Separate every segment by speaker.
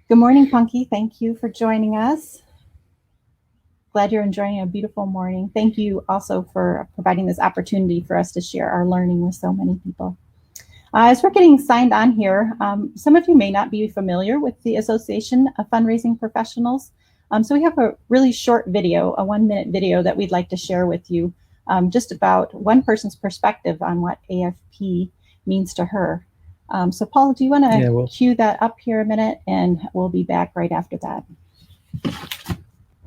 Speaker 1: Good morning, Punky. Thank you for joining us. Glad you're enjoying a beautiful morning. Thank you also for providing this opportunity for us to share our learning with so many people. As we're getting signed on here, some of you may not be familiar with the Association of Fundraising Professionals. So we have a really short video, a 1-minute video that we'd like to share with you, just about one person's perspective on what AFP means to her. So Paul, do you want to cue that up here a minute, and we'll be back right after that.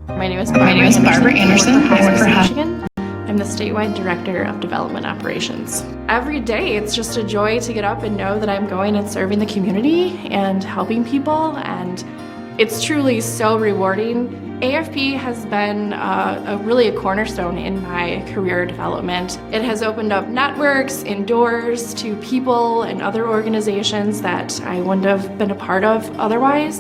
Speaker 2: My name is Barbara Anderson. I work for Michigan. I'm the statewide director of development operations. Every day, it's just a joy to get up and know that I'm going and serving the community and helping people, and it's truly so rewarding. AFP has been really a cornerstone in my career development. It has opened up networks and doors to people and other organizations that I wouldn't have been a part of otherwise.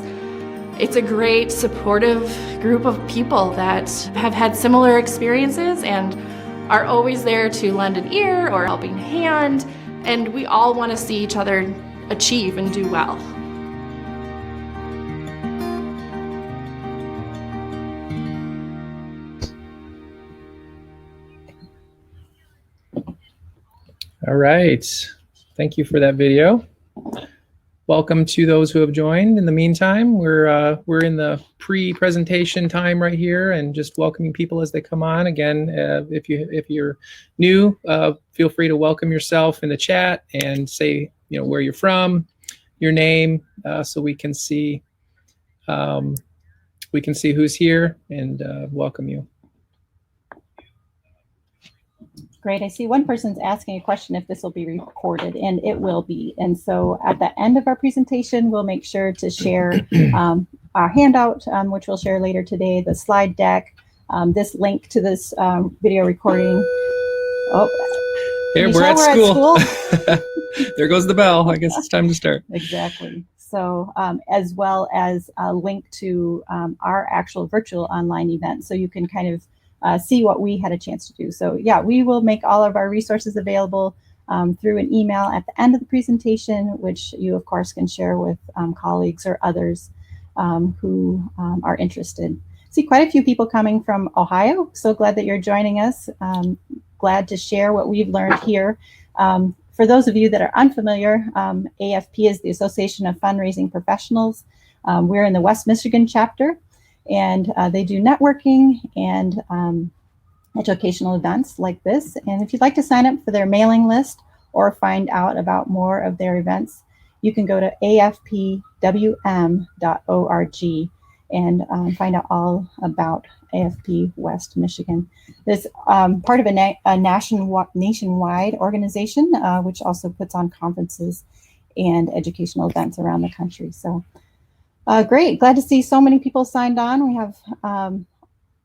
Speaker 2: It's a great, supportive group of people that have had similar experiences and are always there to lend an ear or a helping hand, and we all want to see each other achieve and do well.
Speaker 3: All right, thank you for that video. Welcome to those who have joined. In the meantime, we're in the pre-presentation time right here, and just welcoming people as they come on. Again, if you're new, feel free to welcome yourself in the chat and say where you're from, your name, so we can see who's here and welcome you.
Speaker 1: Great. I see one person's asking a question if this will be recorded, and it will be. And so at the end of our presentation, we'll make sure to share our handout, which we'll share later today, the slide deck, this link to this video recording. Oh,
Speaker 3: here we're at school. There goes the bell. I guess it's time to start.
Speaker 1: Exactly. So as well as a link to our actual virtual online event, so you can kind of see what we had a chance to do. So yeah, we will make all of our resources available through an email at the end of the presentation, which you of course can share with colleagues or others who are interested. See quite a few people coming from Ohio. So glad that you're joining us. Glad to share what we've learned here. For those of you that are unfamiliar, AFP is the Association of Fundraising Professionals. We're in the West Michigan chapter, and they do networking and educational events like this. And if you'd like to sign up for their mailing list or find out about more of their events, you can go to afpwm.org and find out all about AFP West Michigan. It's part of a nationwide organization, which also puts on conferences and educational events around the country. So great, glad to see so many people signed on. We have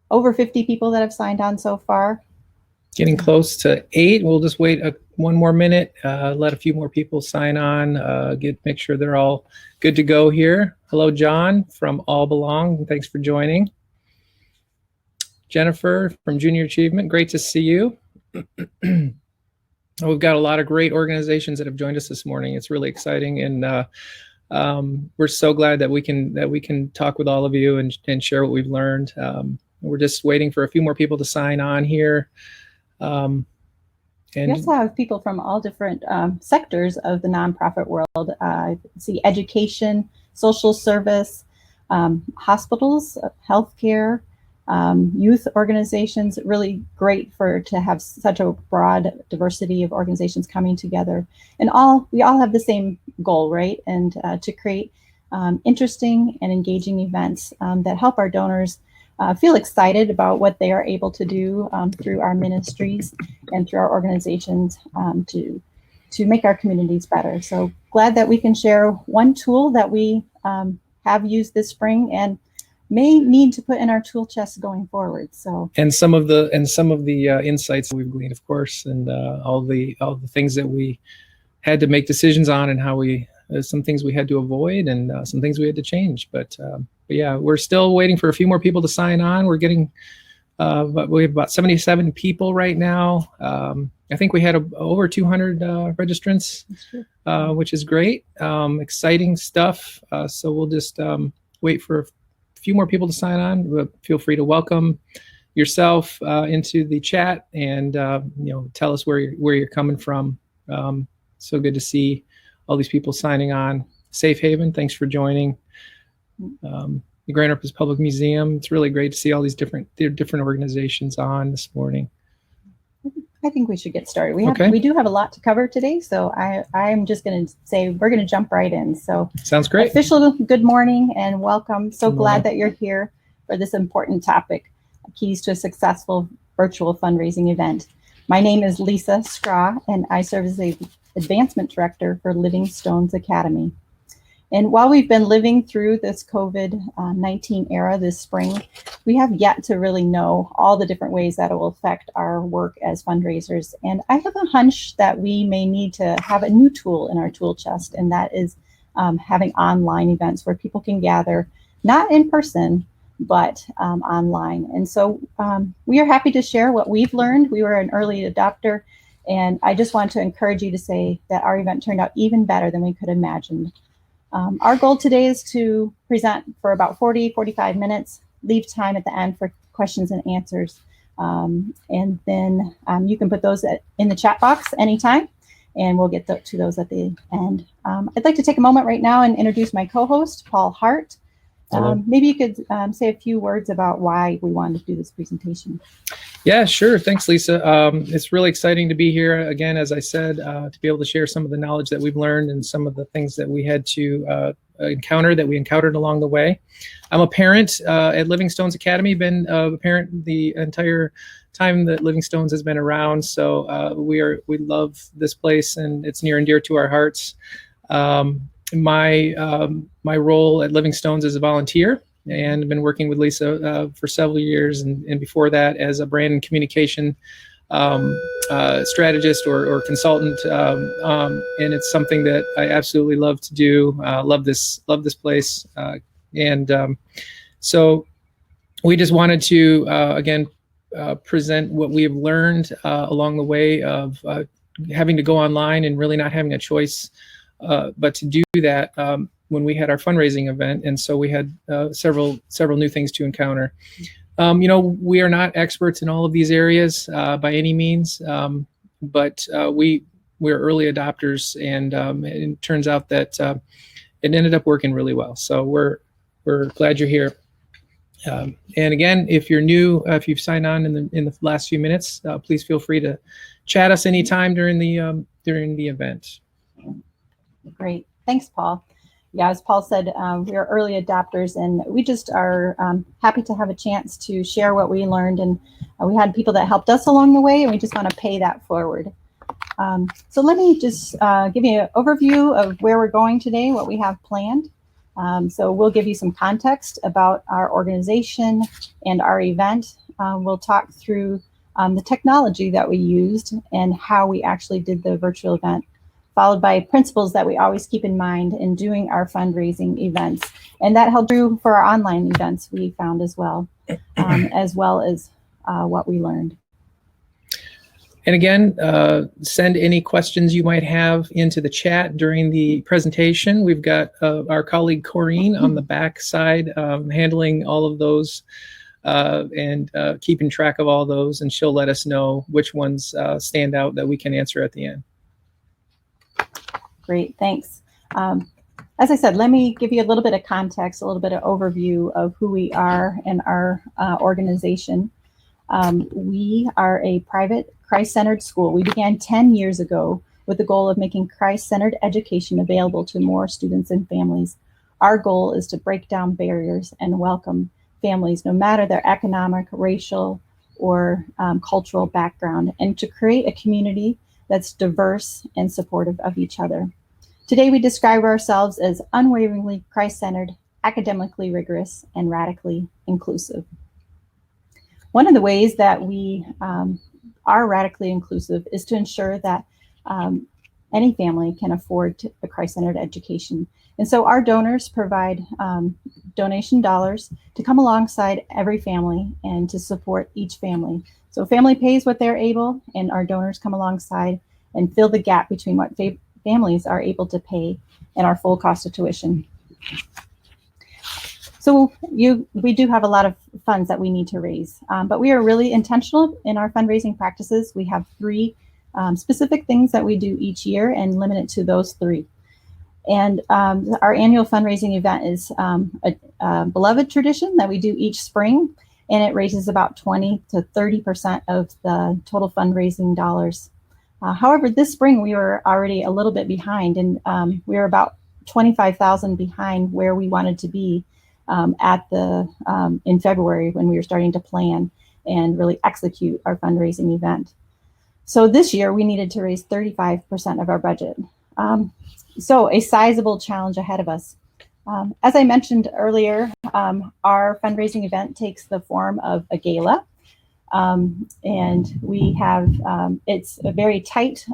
Speaker 1: over 50 people that have signed on so far.
Speaker 3: Getting close to 8. We'll just wait one more minute, let a few more people sign on, make sure they're all good to go here. Hello, John from All Belong. Thanks for joining. Jennifer from Junior Achievement, great to see you. We've got a lot of great organizations that have joined us this morning. It's really exciting, and we're so glad that we can talk with all of you and share what we've learned. We're just waiting for a few more people to sign on here. And
Speaker 1: we also have people from all different sectors of the nonprofit world. I see education, social service, hospitals, healthcare, youth organizations. Really great to have such a broad diversity of organizations coming together. And we all have the same goal, right? And to create interesting and engaging events that help our donors feel excited about what they are able to do through our ministries and through our organizations to make our communities better. So glad that we can share one tool that we have used this spring and may need to put in our tool chest going forward. So
Speaker 3: and some of the insights we've gleaned, of course, and all the things that we had to make decisions on, and how some things we had to avoid, and some things we had to change. But yeah, we're still waiting for a few more people to sign on. We're getting, we have about 77 people right now. I think we had over 200 registrants, which is great. Exciting stuff. So we'll just wait for a few more people to sign on. But feel free to welcome yourself into the chat and tell us where you're coming from. So good to see all these people signing on. Safe Haven, thanks for joining. The Grand Rapids Public Museum. It's really great to see all these different organizations on this morning.
Speaker 1: I think we should get started. We do have a lot to cover today, so I'm just going to say we're going to jump right in. So
Speaker 3: sounds great.
Speaker 1: Official good morning and welcome. So glad that you're here for this important topic, keys to a successful virtual fundraising event. My name is Lisa Straw, and I serve as the Advancement Director for Living Stones Academy. And while we've been living through this COVID-19 era this spring, we have yet to really know all the different ways that it will affect our work as fundraisers. And I have a hunch that we may need to have a new tool in our tool chest, and that is having online events where people can gather, not in person, but online. And so we are happy to share what we've learned. We were an early adopter, and I just want to encourage you to say that our event turned out even better than we could imagine. Our goal today is to present for about 45 minutes, leave time at the end for questions and answers. And then you can put those in the chat box anytime, and we'll get to those at the end. I'd like to take a moment right now and introduce my co-host, Paul Hart. Maybe you could say a few words about why we wanted to do this presentation.
Speaker 3: Yeah, sure. Thanks, Lisa. It's really exciting to be here again, as I said, to be able to share some of the knowledge that we've learned and some of the things that we had to encountered along the way. I'm a parent at Living Stones Academy, been a parent the entire time that Living Stones has been around. So we love this place, and it's near and dear to our hearts. My role at Living Stones is a volunteer, and I've been working with Lisa for several years, and before that as a brand and communication strategist or consultant, and it's something that I absolutely love to do. Love this place, and so we just wanted to again present what we have learned along the way of having to go online and really not having a choice. But to do that when we had our fundraising event, and so we had several new things to encounter. We are not experts in all of these areas by any means, but we're early adopters, and it turns out that it ended up working really well. So we're glad you're here. And again, if you're new, if you've signed on in the last few minutes, please feel free to chat us anytime during the event.
Speaker 1: Great. Thanks, Paul. Yeah, as Paul said, we are early adopters, and we just are happy to have a chance to share what we learned. And we had people that helped us along the way, and we just want to pay that forward. So let me just give you an overview of where we're going today, what we have planned. So we'll give you some context about our organization and our event. We'll talk through the technology that we used and how we actually did the virtual event, followed by principles that we always keep in mind in doing our fundraising events. And that held true for our online events, we found as well as what we learned.
Speaker 3: And again, send any questions you might have into the chat during the presentation. We've got our colleague Corrine on the back side handling all of those and keeping track of all those, and she'll let us know which ones stand out that we can answer at the end. Great,
Speaker 1: thanks. As I said, let me give you a little bit of context, a little bit of overview of who we are and our organization. We are a private Christ-centered school. We began 10 years ago with the goal of making Christ-centered education available to more students and families. Our goal is to break down barriers and welcome families, no matter their economic, racial, or cultural background, and to create a community that's diverse and supportive of each other. Today, we describe ourselves as unwaveringly Christ-centered, academically rigorous, and radically inclusive. One of the ways that we are radically inclusive is to ensure that any family can afford a Christ-centered education. And so our donors provide donation dollars to come alongside every family and to support each family. So family pays what they're able, and our donors come alongside and fill the gap between what families are able to pay and our full cost of tuition. So we do have a lot of funds that we need to raise, but we are really intentional in our fundraising practices. We have three specific things that we do each year and limit it to those three. And our annual fundraising event is a beloved tradition that we do each spring, and it raises about 20 to 30% of the total fundraising dollars. However, this spring we were already a little bit behind, and we were about 25,000 behind where we wanted to be in February when we were starting to plan and really execute our fundraising event. So this year we needed to raise 35% of our budget. So a sizable challenge ahead of us. As I mentioned earlier, our fundraising event takes the form of a gala. And we have, it's a very tight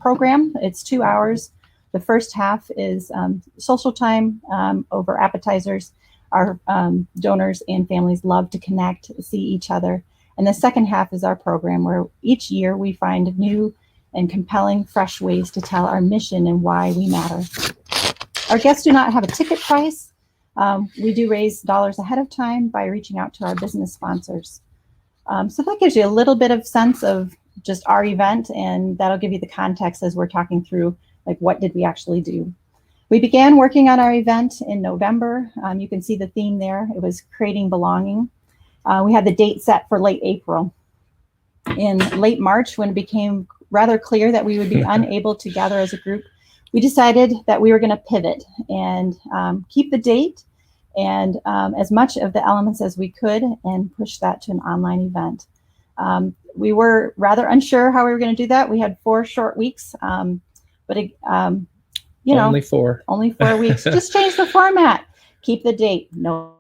Speaker 1: program. It's 2 hours. The first half is social time over appetizers. Our donors and families love to connect, see each other. And the second half is our program, where each year we find new and compelling, fresh ways to tell our mission and why we matter. Our guests do not have a ticket price. We do raise dollars ahead of time by reaching out to our business sponsors. So that gives you a little bit of sense of just our event, and that'll give you the context as we're talking through, like, what did we actually do? We began working on our event in November. You can see the theme there. It was creating belonging. We had the date set for late April. In late March, when it became rather clear that we would be unable to gather as a group, we decided that we were going to pivot and keep the date and as much of the elements as we could and push that to an online event. We were rather unsure how we were going to do that. We had 4 short weeks, but you know,
Speaker 3: only 4
Speaker 1: weeks. Just change the format, keep the date. No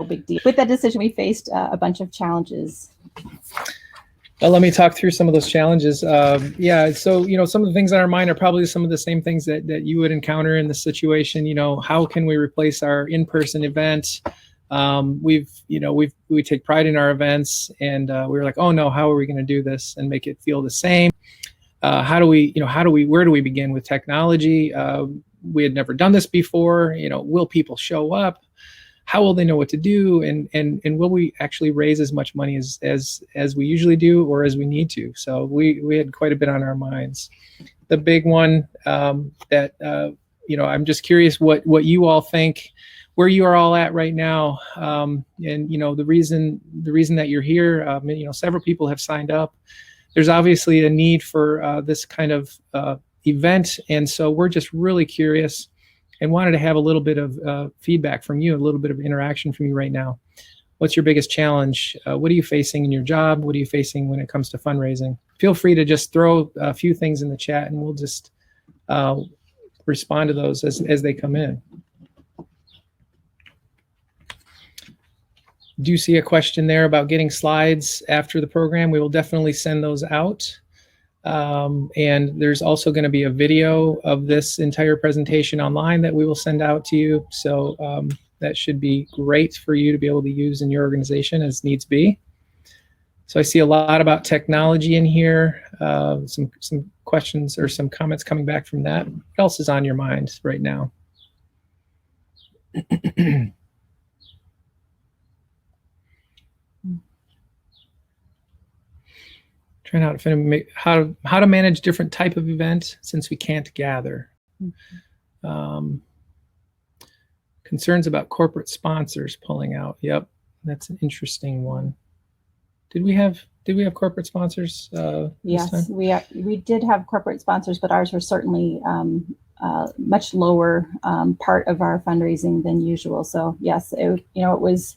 Speaker 1: big deal. With that decision, we faced a bunch of challenges.
Speaker 3: Well, let me talk through some of those challenges. Yeah, so, some of the things on our mind are probably some of the same things that you would encounter in this situation. How can we replace our in-person event? We take pride in our events, and we were like, oh no, how are we going to do this and make it feel the same? Where do we begin with technology? We had never done this before. Will people show up? How will they know what to do? And will we actually raise as much money as we usually do or as we need to? So we had quite a bit on our minds. The big one that I'm just curious what you all think, where you are all at right now. And the reason that you're here, several people have signed up. There's obviously a need for this kind of event, and so we're just really curious and wanted to have a little bit of feedback from you, a little bit of interaction from you right now. What's your biggest challenge? What are you facing in your job? What are you facing when it comes to fundraising? Feel free to just throw a few things in the chat, and we'll just respond to those as they come in. Do you see a question there about getting slides after the program? We will definitely send those out. And there's also going to be a video of this entire presentation online that we will send out to you. So that should be great for you to be able to use in your organization as needs be. So I see a lot about technology in here, some questions or some comments coming back from that. What else is on your mind right now? Trying out how to manage different type of event since we can't gather. Concerns about corporate sponsors pulling out. Yep, that's an interesting one. Did we have corporate sponsors?
Speaker 1: Yes, we did have corporate sponsors, but ours were certainly much lower part of our fundraising than usual. So yes, it was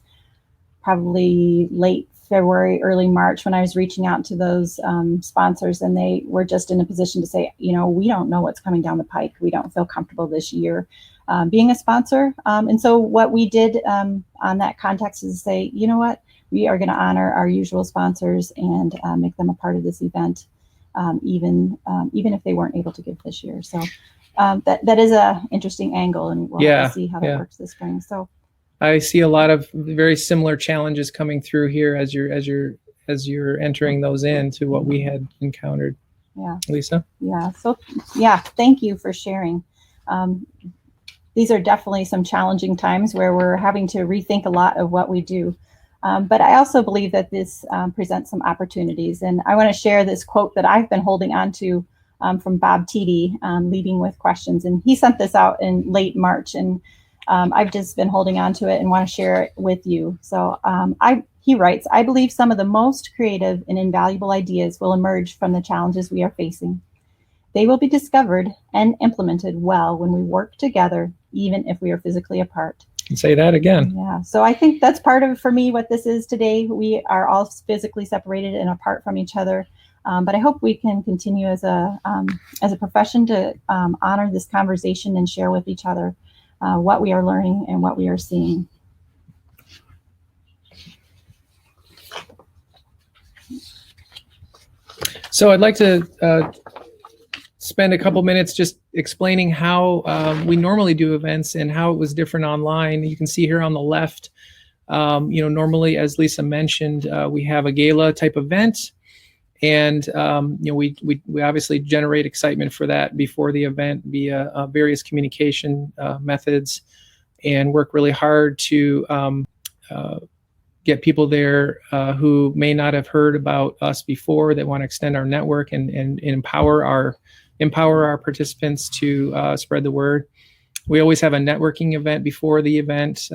Speaker 1: probably late February, early March when I was reaching out to those sponsors, and they were just in a position to say, we don't know what's coming down the pike. We don't feel comfortable this year being a sponsor. And so what we did on that context is say, you know what, we are going to honor our usual sponsors and make them a part of this event, even if they weren't able to give this year. So that is a interesting angle, and we'll have to see how that works this spring. So
Speaker 3: I see a lot of very similar challenges coming through here as you're entering those into what we had encountered. Yeah, Lisa.
Speaker 1: Yeah. So yeah, thank you for sharing. these are definitely some challenging times where we're having to rethink a lot of what we do. But I also believe that this presents some opportunities. And I want to share this quote that I've been holding on to from Bob Teedy, Leading with Questions. And he sent this out in late March, and I've just been holding on to it and want to share it with you. So he writes, "I believe some of the most creative and invaluable ideas will emerge from the challenges we are facing. They will be discovered and implemented well when we work together, even if we are physically apart."
Speaker 3: And say that again.
Speaker 1: Yeah, so I think that's part of, for me, what this is today. We are all physically separated and apart from each other, but I hope we can continue as a profession to honor this conversation and share with each other what we are learning and what we are seeing.
Speaker 3: So I'd like to spend a couple minutes just explaining how we normally do events and how it was different online. You can see here on the left, normally, as Lisa mentioned, we have a gala type event, and we obviously generate excitement for that before the event via various communication methods, and work really hard to get people there who may not have heard about us before, that want to extend our network and empower our participants to spread the word. We always have a networking event before the event,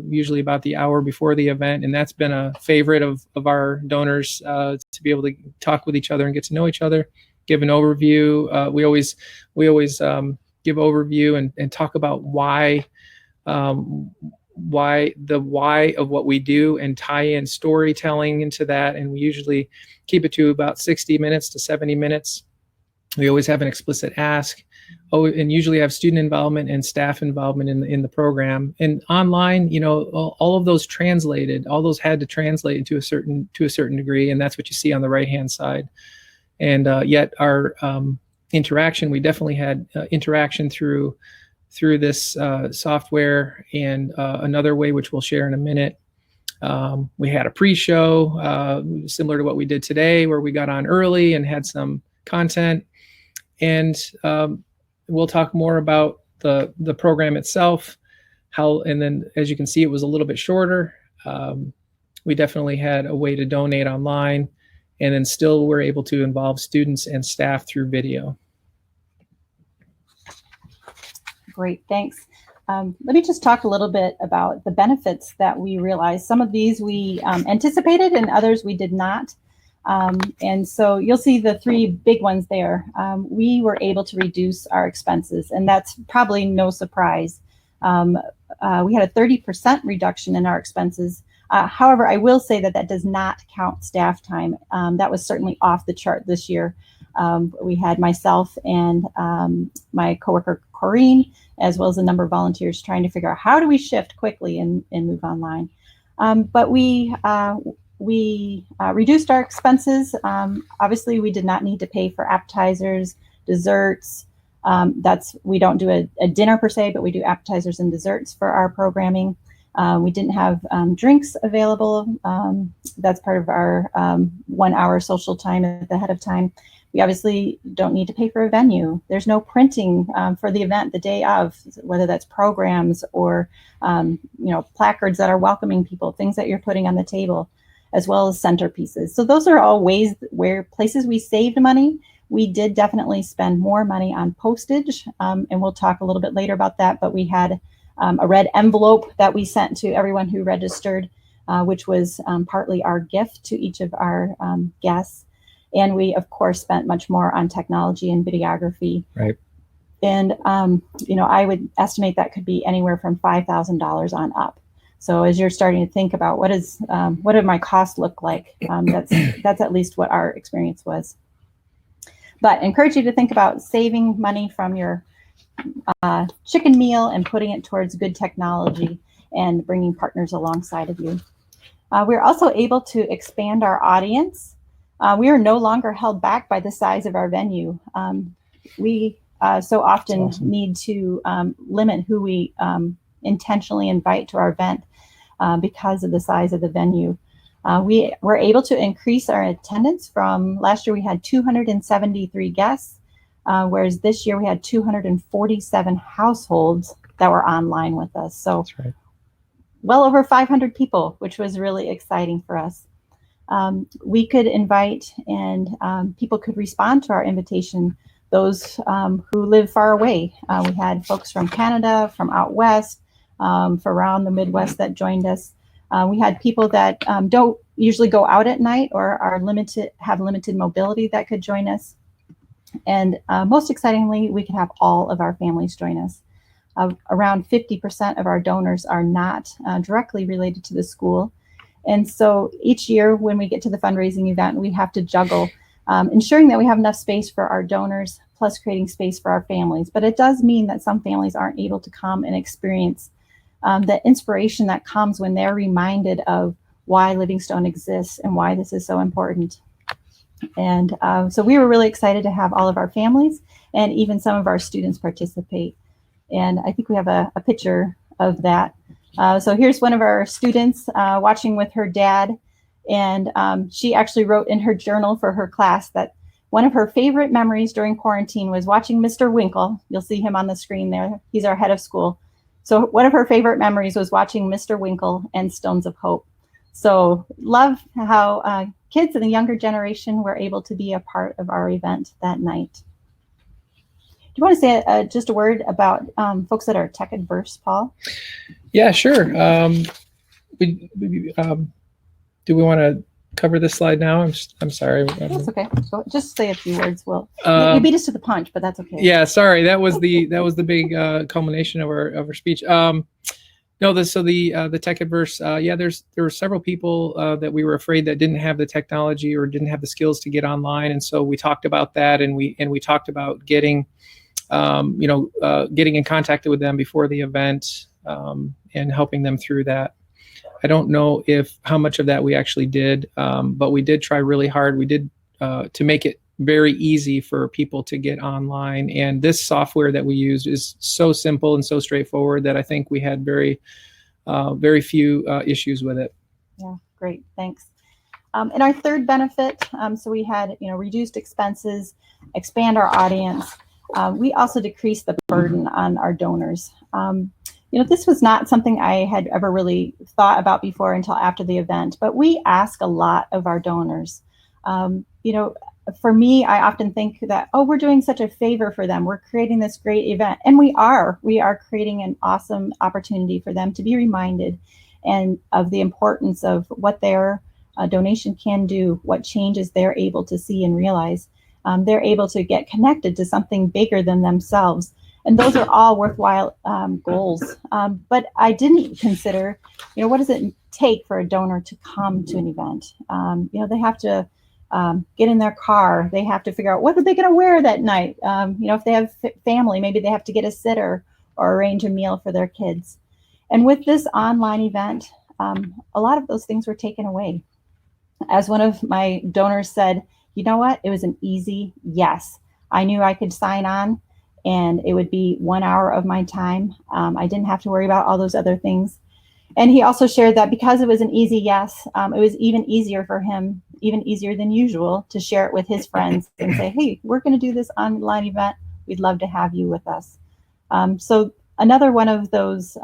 Speaker 3: usually about the hour before the event, and that's been a favorite of our donors to be able to talk with each other and get to know each other, give an overview. We always give overview and talk about why of what we do, and tie in storytelling into that, and we usually keep it to about 60 minutes to 70 minutes. We always have an explicit ask, and usually have student involvement and staff involvement in the program. And online, all of those translated, all those had to translate into to a certain degree, and that's what you see on the right-hand side. And yet our interaction, we definitely had interaction through this software, and another way, which we'll share in a minute. We had a pre-show similar to what we did today, where we got on early and had some content. And we'll talk more about the program itself, and then, as you can see, it was a little bit shorter. We definitely had a way to donate online, and then still we're able to involve students and staff through video.
Speaker 1: Great, thanks. Let me just talk a little bit about the benefits that we realized. Some of these we anticipated, and others we did not. And so you'll see the three big ones there. We were able to reduce our expenses, and that's probably no surprise. We had a 30% reduction in our expenses. However, I will say that does not count staff time. That was certainly off the chart this year. We had myself and my coworker, Corrine, as well as a number of volunteers trying to figure out how do we shift quickly and move online. But we reduced our expenses. Obviously, we did not need to pay for appetizers, desserts. We don't do a dinner per se, but we do appetizers and desserts for our programming. We didn't have drinks available. That's part of our 1 hour social time ahead of time. We obviously don't need to pay for a venue. There's no printing for the event the day of, whether that's programs or placards that are welcoming people, things that you're putting on the table, as well as centerpieces. So those are all places we saved money. We did definitely spend more money on postage, and we'll talk a little bit later about that, but we had a red envelope that we sent to everyone who registered, which was partly our gift to each of our guests. And we, of course, spent much more on technology and videography.
Speaker 3: Right. And,
Speaker 1: I would estimate that could be anywhere from $5,000 on up. So as you're starting to think about what did my costs look like, that's at least what our experience was. But I encourage you to think about saving money from your chicken meal and putting it towards good technology and bringing partners alongside of you. We're also able to expand our audience. We are no longer held back by the size of our venue. We so often need to limit who we intentionally invite to our event because of the size of the venue. We were able to increase our attendance from last year. We had 273 guests, whereas this year we had 247 households that were online with us. So
Speaker 3: That's right.
Speaker 1: well over 500 people, which was really exciting for us. We could invite and people could respond to our invitation, those who live far away. We had folks from Canada, from out west, from around the Midwest that joined us. We had people that don't usually go out at night or have limited mobility that could join us. And most excitingly, we could have all of our families join us. Around 50% of our donors are not directly related to the school. And so each year when we get to the fundraising event, we have to juggle ensuring that we have enough space for our donors, plus creating space for our families. But it does mean that some families aren't able to come and experience the inspiration that comes when they're reminded of why Livingstone exists and why this is so important. And so we were really excited to have all of our families and even some of our students participate. And I think we have a picture of that. So here's one of our students watching with her dad. And she actually wrote in her journal for her class that one of her favorite memories during quarantine was watching Mr. Winkle. You'll see him on the screen there. He's our head of school. So one of her favorite memories was watching Mr. Winkle and Stones of Hope. So love how kids in the younger generation were able to be a part of our event that night. Do you want to say just a word about folks that are tech adverse, Paul?
Speaker 3: Yeah, sure. Do we want to cover this slide now? I'm sorry.
Speaker 1: That's okay. So just say a few words. Well, you beat us to the punch, but that's okay.
Speaker 3: Yeah, sorry. That was the big culmination of our speech. No, the tech adverse. Yeah, there were several people that we were afraid that didn't have the technology or didn't have the skills to get online, and so we talked about that, and we talked about getting, getting in contact with them before the event and helping them through that. I don't know how much of that we actually did, but we did try really hard. We did to make it very easy for people to get online. And this software that we used is so simple and so straightforward that I think we had very few issues with it.
Speaker 1: Yeah, great, thanks. And our third benefit, so we had reduced expenses, expand our audience. We also decreased the burden on our donors. This was not something I had ever really thought about before until after the event, but we ask a lot of our donors. For me, I often think that, we're doing such a favor for them. We're creating this great event. And we are creating an awesome opportunity for them to be reminded and of the importance of what their donation can do, what changes they're able to see and realize. They're able to get connected to something bigger than themselves. And those are all worthwhile goals. But I didn't consider, what does it take for a donor to come to an event? They have to get in their car. They have to figure out what are they going to wear that night. If they have family, maybe they have to get a sitter or arrange a meal for their kids. And with this online event, a lot of those things were taken away. As one of my donors said, you know what? It was an easy yes. I knew I could sign on and it would be 1 hour of my time. I didn't have to worry about all those other things. And he also shared that because it was an easy yes, it was even easier for him, even easier than usual, to share it with his friends and say, hey, we're going to do this online event. We'd love to have you with us. So another one of those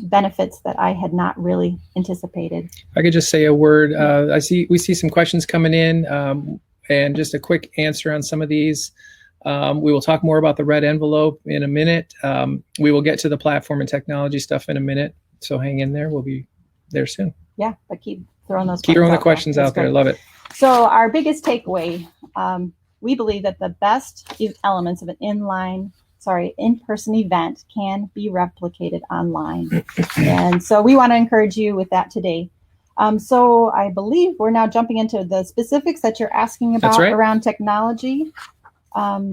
Speaker 1: benefits that I had not really anticipated.
Speaker 3: I could just say a word. We see some questions coming in, and just a quick answer on some of these. We will talk more about the red envelope in a minute. We will get to the platform and technology stuff in a minute. So hang in there. We'll be there soon.
Speaker 1: Yeah, but keep throwing those
Speaker 3: questions out there. I love it.
Speaker 1: So our biggest takeaway, we believe that the best elements of an in-person event can be replicated online. And so we want to encourage you with that today. So I believe we're now jumping into the specifics that you're asking about around technology.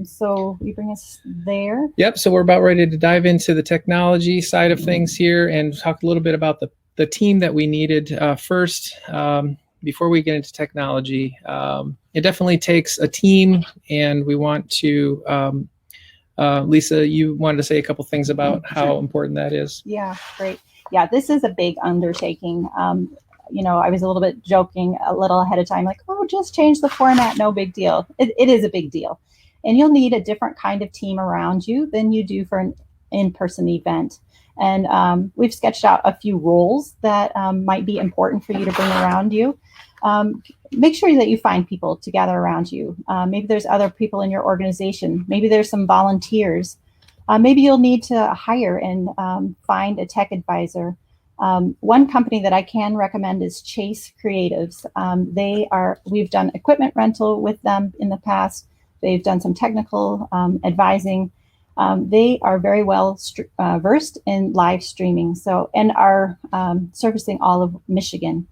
Speaker 1: So you bring us there. Yep.
Speaker 3: So we're about ready to dive into the technology side of things here and talk a little bit about the team that we needed first. Before we get into technology, it definitely takes a team, and we want to, Lisa, you wanted to say a couple things about how important that is.
Speaker 1: Yeah, great. Yeah, this is a big undertaking. I was a little bit joking a little ahead of time, like, just change the format, no big deal. It is a big deal. And you'll need a different kind of team around you than you do for an in-person event. And we've sketched out a few roles that might be important for you to bring around you. Make sure that you find people to gather around you. Maybe there's other people in your organization. Maybe there's some volunteers. Maybe you'll need to hire and find a tech advisor. One company that I can recommend is Chase Creatives. We've done equipment rental with them in the past. They've done some technical advising. They are very well versed in live streaming, and are servicing all of Michigan.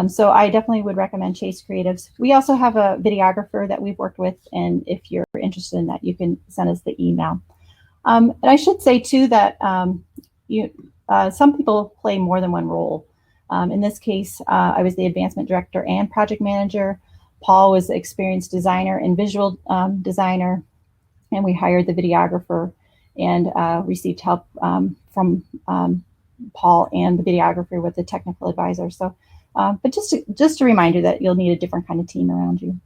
Speaker 1: So I definitely would recommend Chase Creatives. We also have a videographer that we've worked with, and if you're interested in that, you can send us the email. And I should say too that some people play more than one role. In this case, I was the advancement director and project manager. Paul was the experienced designer and visual designer, and we hired the videographer and received help from Paul and the videographer with the technical advisor. So, but just a reminder that you'll need a different kind of team around you.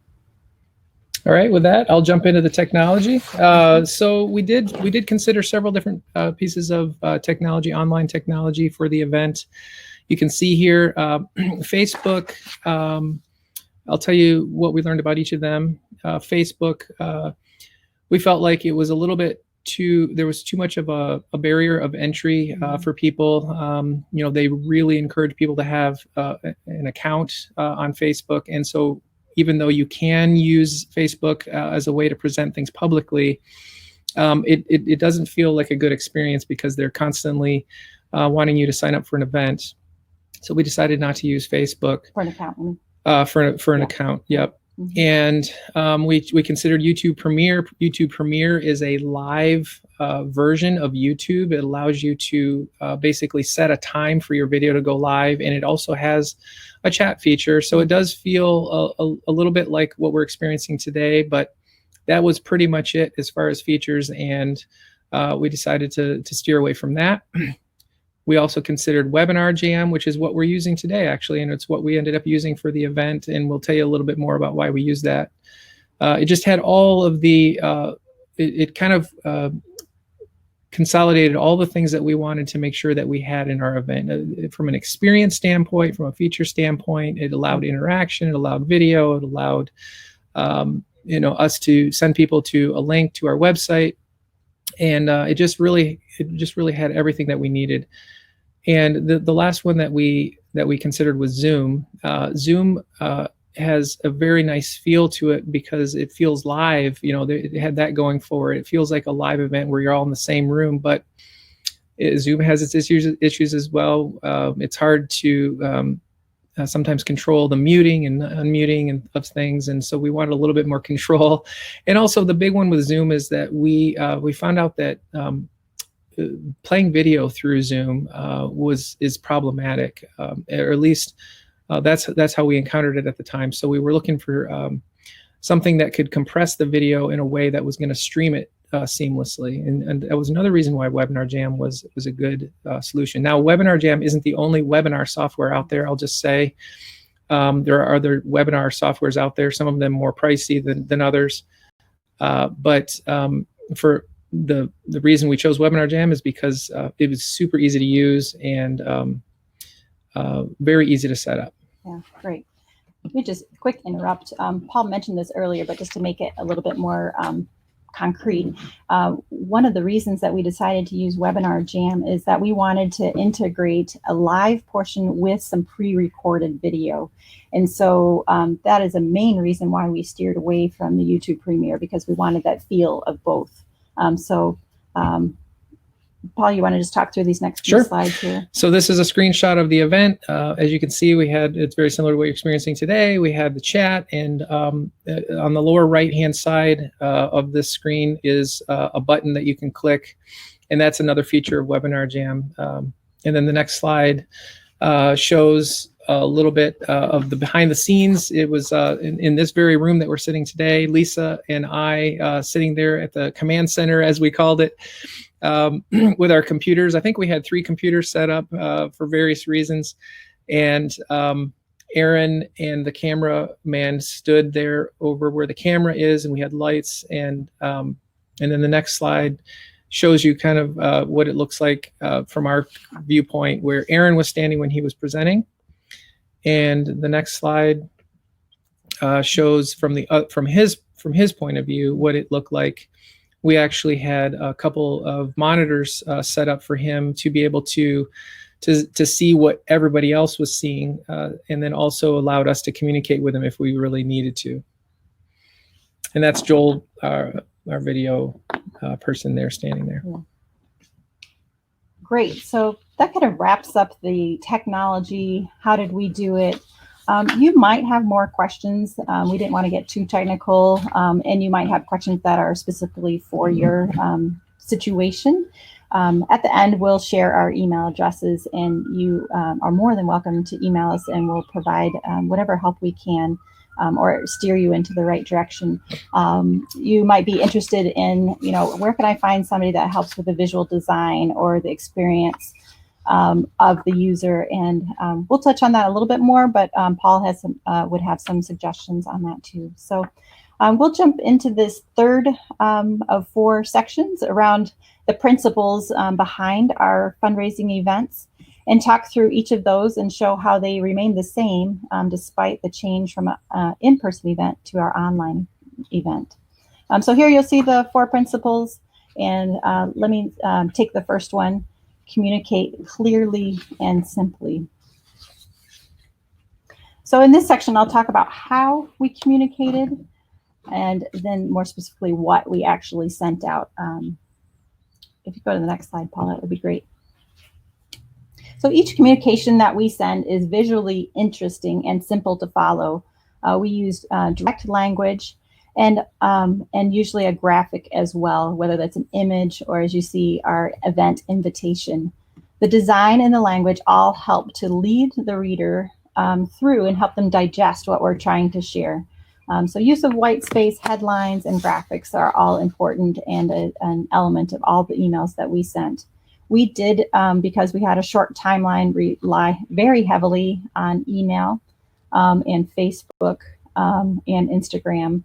Speaker 3: All right, with that, I'll jump into the technology. So we did consider several different pieces of technology, online technology for the event. You can see here, Facebook. I'll tell you what we learned about each of them. Facebook, we felt like it was a little bit there was too much of a barrier of entry for people. They really encourage people to have an account on Facebook. And so even though you can use Facebook as a way to present things publicly, it doesn't feel like a good experience because they're constantly wanting you to sign up for an event. So we decided not to use Facebook.
Speaker 1: For an account.
Speaker 3: For an account, yep. And we considered YouTube Premiere. YouTube Premiere is a live version of YouTube. It allows you to basically set a time for your video to go live, and it also has a chat feature. So it does feel a little bit like what we're experiencing today, but that was pretty much it as far as features, and we decided to steer away from that. We also considered Webinar Jam, which is what we're using today, actually, and it's what we ended up using for the event, and we'll tell you a little bit more about why we use that. It just had all of the, it kind of consolidated all the things that we wanted to make sure that we had in our event. From an experience standpoint, from a feature standpoint, it allowed interaction, it allowed video, it allowed us to send people to a link to our website, and it just really had everything that we needed. And the last one that we considered was Zoom. Zoom has a very nice feel to it because it feels live. It had that going for it. It feels like a live event where you're all in the same room, but Zoom has its issues as well. It's hard to sometimes control the muting and unmuting and of things, and so we wanted a little bit more control. And also the big one with Zoom is that we found out that playing video through Zoom is problematic, or at least that's how we encountered it at the time. So we were looking for something that could compress the video in a way that was going to stream it seamlessly, and that was another reason why Webinar Jam was a good solution. Now, Webinar Jam isn't the only webinar software out there. I'll just say there are other webinar softwares out there, some of them more pricey than others, but for the reason we chose Webinar Jam is because it was super easy to use and very easy to set up.
Speaker 1: Yeah, great. Let me just quick interrupt. Paul mentioned this earlier, but just to make it a little bit more concrete, one of the reasons that we decided to use Webinar Jam is that we wanted to integrate a live portion with some pre-recorded video. And so that is a main reason why we steered away from the YouTube Premiere, because we wanted that feel of both. Paul, you want to just talk through these next few slides here? So
Speaker 3: this is a screenshot of the event. As you can see, it's very similar to what you're experiencing today. We had the chat, and on the lower right-hand side of this screen is a button that you can click, and that's another feature of Webinar Jam. And then the next slide shows a little bit of the behind the scenes. It was in this very room that we're sitting today, Lisa and I sitting there at the command center, as we called it, with our computers. I think we had 3 computers set up for various reasons. And Aaron and the cameraman stood there over where the camera is, and we had lights. And then the next slide shows you kind of what it looks like from our viewpoint, where Aaron was standing when he was presenting. And the next slide shows from his point of view what it looked like. We actually had a couple of monitors set up for him to be able to see what everybody else was seeing, and then also allowed us to communicate with him if we really needed to. And that's Joel, our video person there standing there.
Speaker 1: Yeah. Great. So that kind of wraps up the technology. How did we do it? You might have more questions. We didn't want to get too technical, and you might have questions that are specifically for your situation. At the end, we'll share our email addresses, and you are more than welcome to email us, and we'll provide whatever help we can, or steer you into the right direction. You might be interested in, where can I find somebody that helps with the visual design or the experience of the user, and we'll touch on that a little bit more, but Paul has would have some suggestions on that too. So we'll jump into this third of 4 sections around the principles behind our fundraising events, and talk through each of those and show how they remain the same despite the change from an in-person event to our online event. So here you'll see the 4 principles, and let me take the first one: communicate clearly and simply. So in this section, I'll talk about how we communicated, and then more specifically what we actually sent out. If you go to the next slide, Paul, that would be great. So each communication that we send is visually interesting and simple to follow. We used direct language and usually a graphic as well, whether that's an image or, as you see, our event invitation. The design and the language all help to lead the reader through and help them digest what we're trying to share. So use of white space, headlines, and graphics are all important and an element of all the emails that we sent. We did, because we had a short timeline, rely very heavily on email and Facebook and Instagram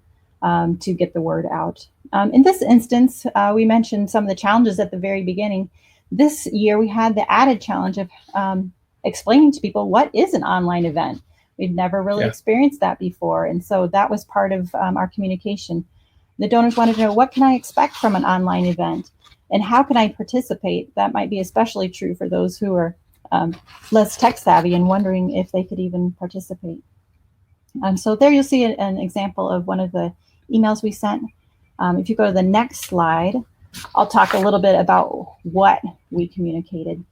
Speaker 1: to get the word out. In this instance, we mentioned some of the challenges at the very beginning. This year, we had the added challenge of explaining to people what is an online event. We'd never really experienced that before, and so that was part of our communication. The donors wanted to know, what can I expect from an online event, and how can I participate? That might be especially true for those who are less tech savvy and wondering if they could even participate. So there you'll see an example of one of the emails we sent. If you go to the next slide, I'll talk a little bit about what we communicated.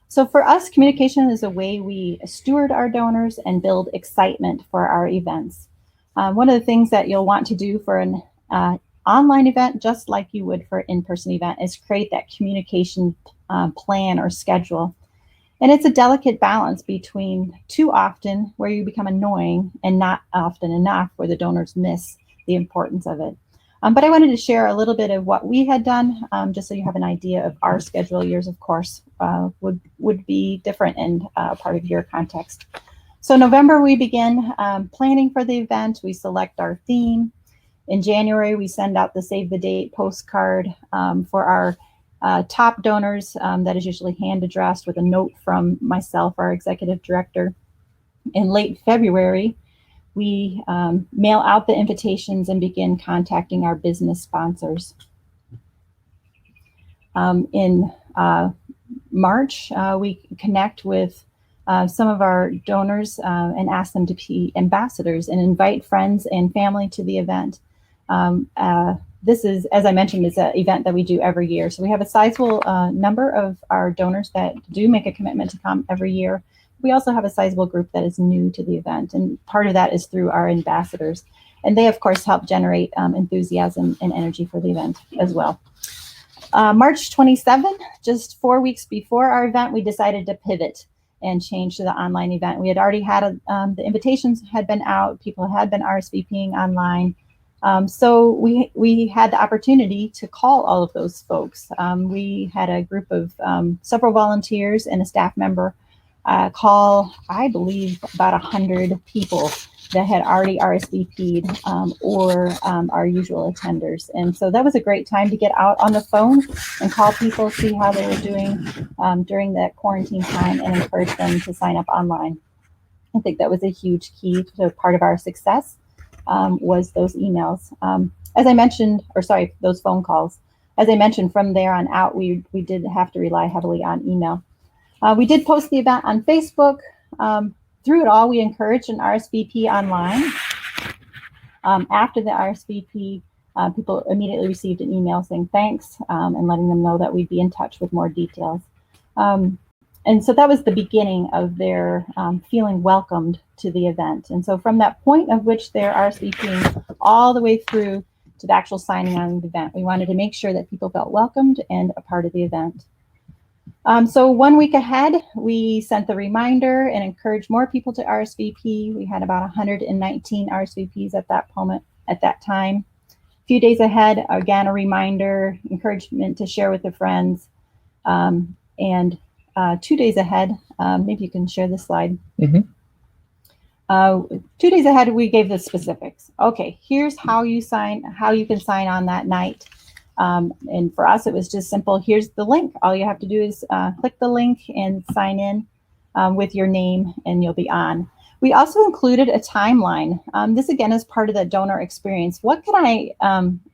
Speaker 1: So for us, communication is a way we steward our donors and build excitement for our events. One of the things that you'll want to do for an online event, just like you would for an in-person event, is create that communication plan or schedule. And it's a delicate balance between too often where you become annoying and not often enough where the donors miss the importance of it. But I wanted to share a little bit of what we had done, just so you have an idea of our schedule. Yours, of course, would be different and part of your context. So November, we begin planning for the event. We select our theme. In January, we send out the Save the Date postcard for our top donors. That is usually hand addressed with a note from myself, our executive director. In late February, we mail out the invitations and begin contacting our business sponsors. In March, we connect with some of our donors and ask them to be ambassadors and invite friends and family to the event. This is, as I mentioned, is an event that we do every year. So we have a sizable number of our donors that do make a commitment to come every year. We also have a sizable group that is new to the event, and part of that is through our ambassadors. And they, of course, help generate enthusiasm and energy for the event as well. March 27, just 4 weeks before our event, we decided to pivot and change to the online event. We had already had the invitations had been out, people had been RSVPing online. So we had the opportunity to call all of those folks. We had a group of several volunteers and a staff member call, I believe, about 100 people that had already RSVP'd or our usual attenders. And so that was a great time to get out on the phone and call people, see how they were doing during that quarantine time, and encourage them to sign up online. I think that was a huge key to part of our success was those emails. As I mentioned, or sorry, those phone calls. As I mentioned, from there on out, we did have to rely heavily on email. We did post the event on Facebook. Through it all, we encouraged an RSVP online. After the RSVP, people immediately received an email saying thanks and letting them know that we'd be in touch with more details. And so that was the beginning of their feeling welcomed to the event. And so from that point of which they're RSVPing all the way through to the actual signing on the event, we wanted to make sure that people felt welcomed and a part of the event. So 1 week ahead, we sent the reminder and encouraged more people to RSVP. We had about 119 RSVPs at that moment, at that time. A few days ahead, again, a reminder, encouragement to share with their friends. And 2 days ahead, maybe you can share this slide.
Speaker 3: Mm-hmm.
Speaker 1: 2 days ahead, we gave the specifics. Okay, here's how you can sign on that night. And for us, it was just simple. Here's the link. All you have to do is click the link and sign in with your name, and you'll be on. We also included a timeline. This, again, is part of the donor experience. What can I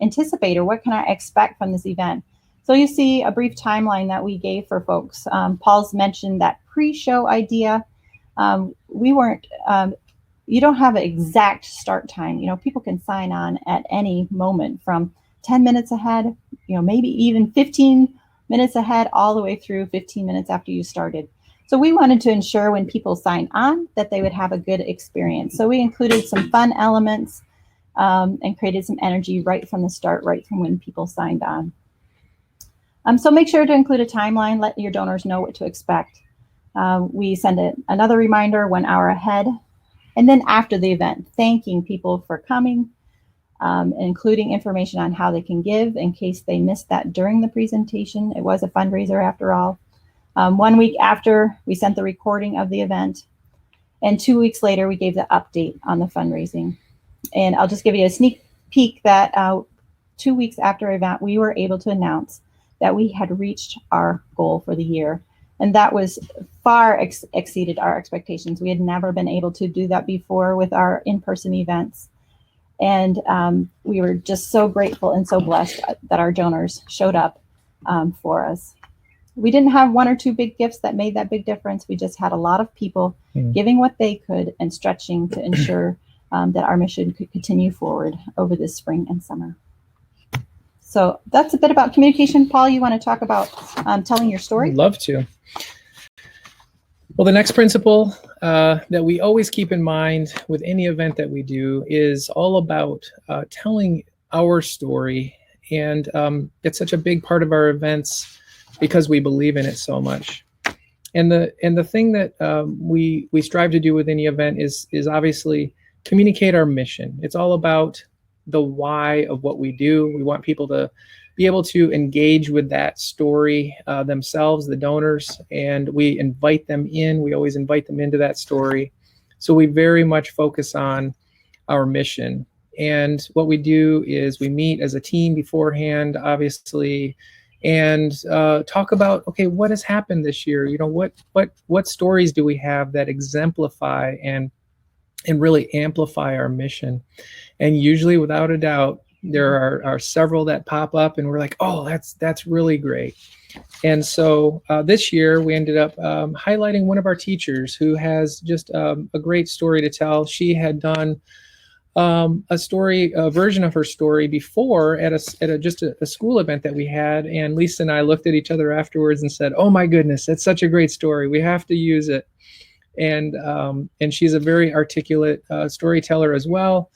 Speaker 1: anticipate, or what can I expect from this event? So you see a brief timeline that we gave for folks. Paul's mentioned that pre-show idea. We weren't, you don't have an exact start time. People can sign on at any moment from 10 minutes ahead, maybe even 15 minutes ahead, all the way through 15 minutes after you started. So we wanted to ensure when people signed on that they would have a good experience. So we included some fun elements and created some energy right from the start, right from when people signed on. So make sure to include a timeline, let your donors know what to expect. We send another reminder 1 hour ahead, and then after the event, thanking people for coming, including information on how they can give in case they missed that during the presentation. It was a fundraiser after all. 1 week after, we sent the recording of the event, and 2 weeks later, we gave the update on the fundraising. And I'll just give you a sneak peek that 2 weeks after event, we were able to announce that we had reached our goal for the year. And that was far exceeded our expectations. We had never been able to do that before with our in-person events. And we were just so grateful and so blessed that our donors showed up for us. We didn't have 1 or 2 big gifts that made that big difference. We just had a lot of people giving what they could and stretching to ensure that our mission could continue forward over this spring and summer. So that's a bit about communication. Paul, you want to talk about telling your story?
Speaker 3: I'd love to. Well, the next principle that we always keep in mind with any event that we do is all about telling our story. And it's such a big part of our events because we believe in it so much. And the thing that we strive to do with any event is obviously communicate our mission. It's all about the why of what we do. We want people to be able to engage with that story themselves, the donors, and we invite them in. We always invite them into that story. So we very much focus on our mission. And what we do is we meet as a team beforehand, obviously, and talk about, okay, what has happened this year? What stories do we have that exemplify and really amplify our mission? And usually, without a doubt, there are several that pop up and we're like, oh, that's really great. And so this year we ended up highlighting one of our teachers who has just a great story to tell. She had done a version of her story before at a school event that we had, and Lisa and I looked at each other afterwards and said, oh my goodness, that's such a great story. We have to use it. And she's a very articulate storyteller as well.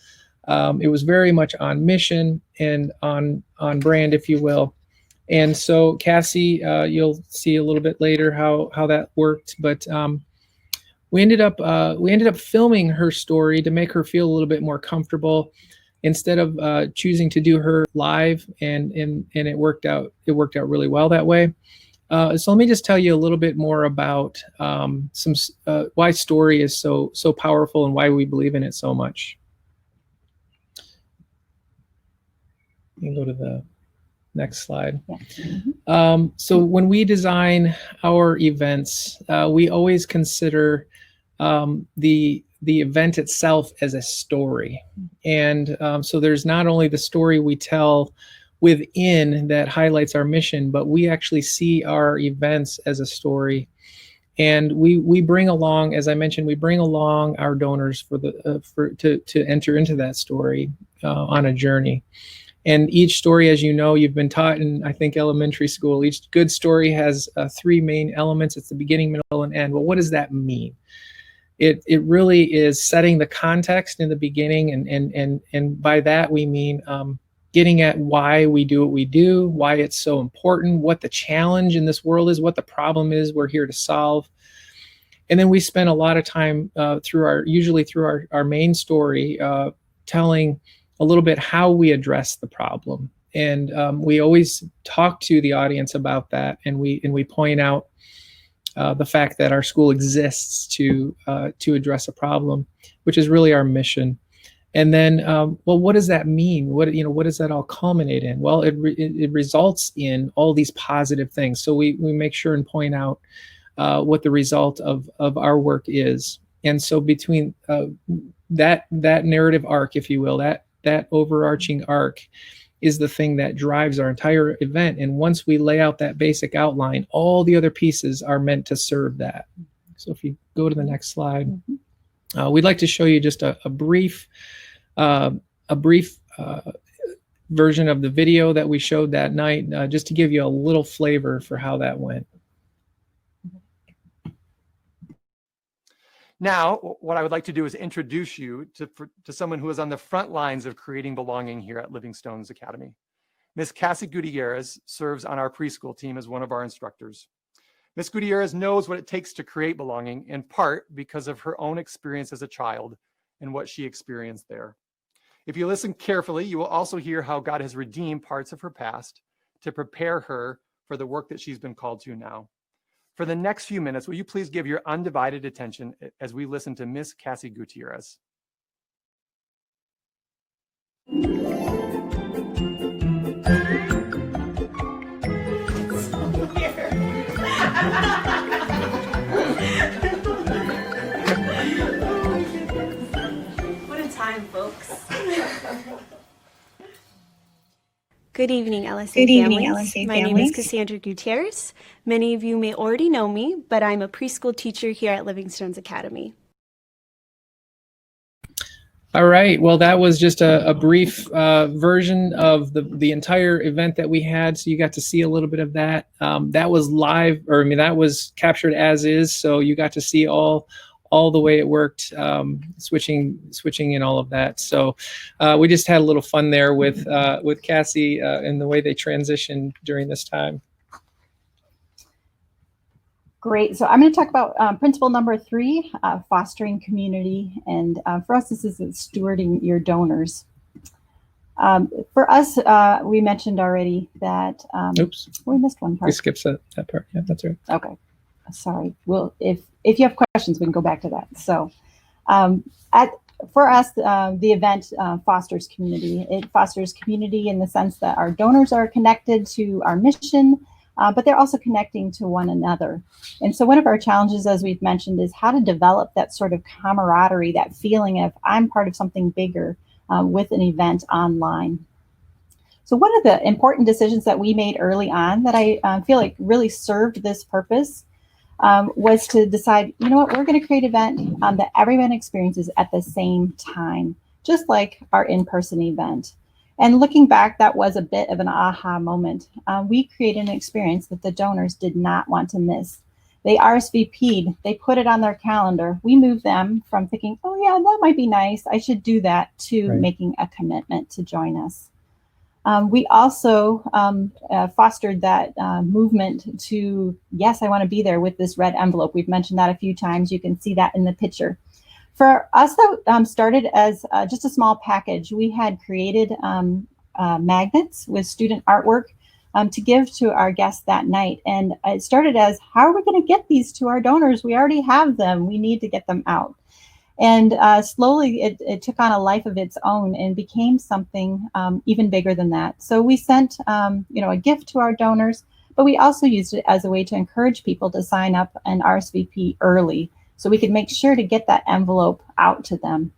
Speaker 3: It was very much on mission and on brand, if you will. And so Cassie, you'll see a little bit later how that worked, but we ended up filming her story to make her feel a little bit more comfortable instead of choosing to do her live, and it worked out really well that way. So let me just tell you a little bit more about why story is so powerful and why we believe in it so much. You can go to the next slide.
Speaker 1: Yeah.
Speaker 3: So when we design our events, we always consider the event itself as a story. And so there's not only the story we tell within that highlights our mission, but we actually see our events as a story. And we bring along, as I mentioned, we bring along our donors to enter into that story on a journey. And each story, as you know, you've been taught in, I think, elementary school, each good story has three main elements. It's the beginning, middle, and end. Well, what does that mean? It really is setting the context in the beginning, and by that we mean getting at why we do what we do, why it's so important, what the challenge in this world is, what the problem is we're here to solve. And then we spend a lot of time usually through our main story telling a little bit how we address the problem. And we always talk to the audience about that, and we point out the fact that our school exists to address a problem, which is really our mission. And then, well, what does that mean? What does that all culminate in? Well, it results in all these positive things. So we make sure and point out what the result of our work is. And so between that narrative arc, if you will, that overarching arc is the thing that drives our entire event. And once we lay out that basic outline, all the other pieces are meant to serve that. So if you go to the next slide, we'd like to show you just a brief version of the video that we showed that night, just to give you a little flavor for how that went.
Speaker 4: Now, what I would like to do is introduce you to someone who is on the front lines of creating belonging here at Livingstone's Academy. Ms. Cassie Gutierrez serves on our preschool team as one of our instructors. Ms. Gutierrez knows what it takes to create belonging, in part because of her own experience as a child and what she experienced there. If you listen carefully, you will also hear how God has redeemed parts of her past to prepare her for the work that she's been called to now. For the next few minutes, will you please give your undivided attention as we listen to Miss Cassie Gutierrez.
Speaker 5: What a time, folks. Good evening, LSA families. My name is Cassandra Gutierrez. Many of you may already know me, but I'm a preschool teacher here at Livingstone's Academy.
Speaker 3: All right. Well, that was just a brief version of the entire event that we had. So you got to see a little bit of that. That was live, or I mean, that was captured as is. So you got to see all the way it worked, switching and all of that. So we just had a little fun there with Cassie and the way they transitioned during this time.
Speaker 1: Great. So I'm going to talk about principle number 3, fostering community. And for us, this is stewarding your donors. For us, we mentioned already that
Speaker 3: Oops,
Speaker 1: we missed one part.
Speaker 3: We skipped that part. Yeah, that's right.
Speaker 1: Okay. Sorry. Well, if you have questions, we can go back to that. So for us, the event fosters community. It fosters community in the sense that our donors are connected to our mission, but they're also connecting to one another. And so one of our challenges, as we've mentioned, is how to develop that sort of camaraderie, that feeling of I'm part of something bigger with an event online. So one of the important decisions that we made early on that I feel like really served this purpose was to decide, you know what, we're going to create an event that everyone experiences at the same time, just like our in-person event. And looking back, that was a bit of an aha moment. We created an experience that the donors did not want to miss. They RSVP'd, they put it on their calendar. We moved them from thinking, oh yeah, that might be nice, I should do that, to making a commitment to join us. We also fostered that movement to, yes, I want to be there with this red envelope. We've mentioned that a few times. You can see that in the picture. For us, that started as just a small package. We had created magnets with student artwork to give to our guests that night. And it started as, how are we going to get these to our donors? We already have them. We need to get them out. And slowly it took on a life of its own and became something even bigger than that. So we sent a gift to our donors, but we also used it as a way to encourage people to sign up and RSVP early so we could make sure to get that envelope out to them.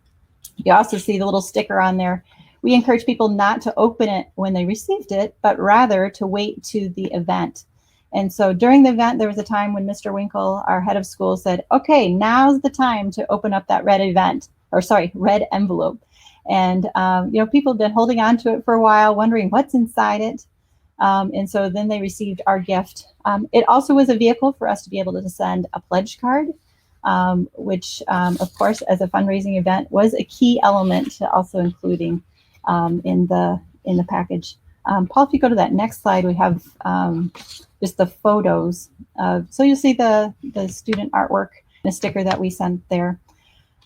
Speaker 1: You also see the little sticker on there. We encourage people not to open it when they received it, but rather to wait to the event. And so during the event, there was a time when Mr. Winkle, our head of school, said, okay, now's the time to open up that red envelope. And, people have been holding on to it for a while, wondering what's inside it. And so then they received our gift. It also was a vehicle for us to be able to send a pledge card, which, of course, as a fundraising event, was a key element to also including in the package. Paul, if you go to that next slide, we have just the photos. So you'll see the student artwork and a sticker that we sent there.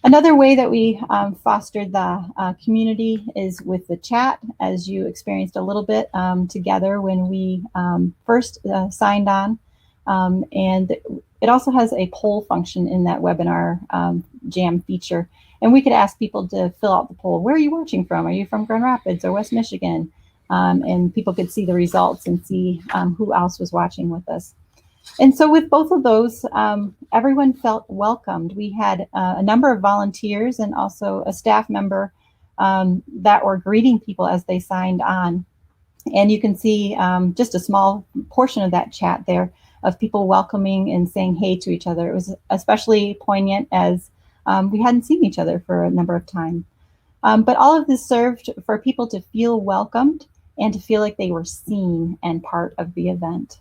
Speaker 1: Another way that we fostered the community is with the chat, as you experienced a little bit together when we first signed on. And it also has a poll function in that webinar jam feature. And we could ask people to fill out the poll. Where are you watching from? Are you from Grand Rapids or West Michigan? And people could see the results and see who else was watching with us. And so with both of those, everyone felt welcomed. We had a number of volunteers and also a staff member that were greeting people as they signed on. And you can see just a small portion of that chat there of people welcoming and saying hey to each other. It was especially poignant as we hadn't seen each other for a number of times. But all of this served for people to feel welcomed and to feel like they were seen and part of the event.